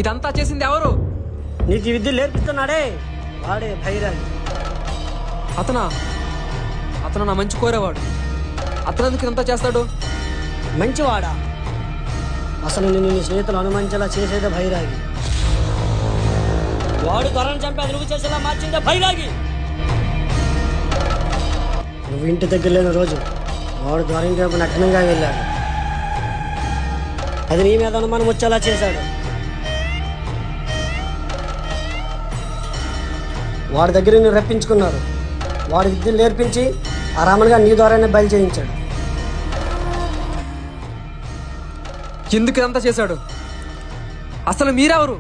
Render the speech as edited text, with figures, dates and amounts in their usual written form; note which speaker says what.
Speaker 1: ఇదంతా చేసింది ఎవరు?
Speaker 2: నీకు ఈ విద్య నేర్పిస్తున్నాడే వాడే భైరాగి.
Speaker 1: అతను నా మంచి కోరేవాడు. అతను ఎందుకు ఇదంతా చేస్తాడు?
Speaker 2: మంచివాడా? అసలు నిన్ను నీ స్నేహితులు అనుమానించేలా చేసేదే భైరాగి. వాడు దొరను చంపేది నువ్వు చేసేలా మార్చిందే భైరాగి. నువ్వు ఇంటి దగ్గర లేని రోజు వాడు దొరం వైపు నగ్నంగా వెళ్ళాడు. అది నీ మీద అనుమానం వచ్చేలా చేశాడు. వాడి దగ్గర నేను రప్పించుకున్నారు. వాడి విద్యను నేర్పించి ఆ రామన్గా నీ ద్వారానే బయలు చేయించాడు.
Speaker 1: ఎందుకు ఇదంతా చేశాడు? అసలు మీరెవరు?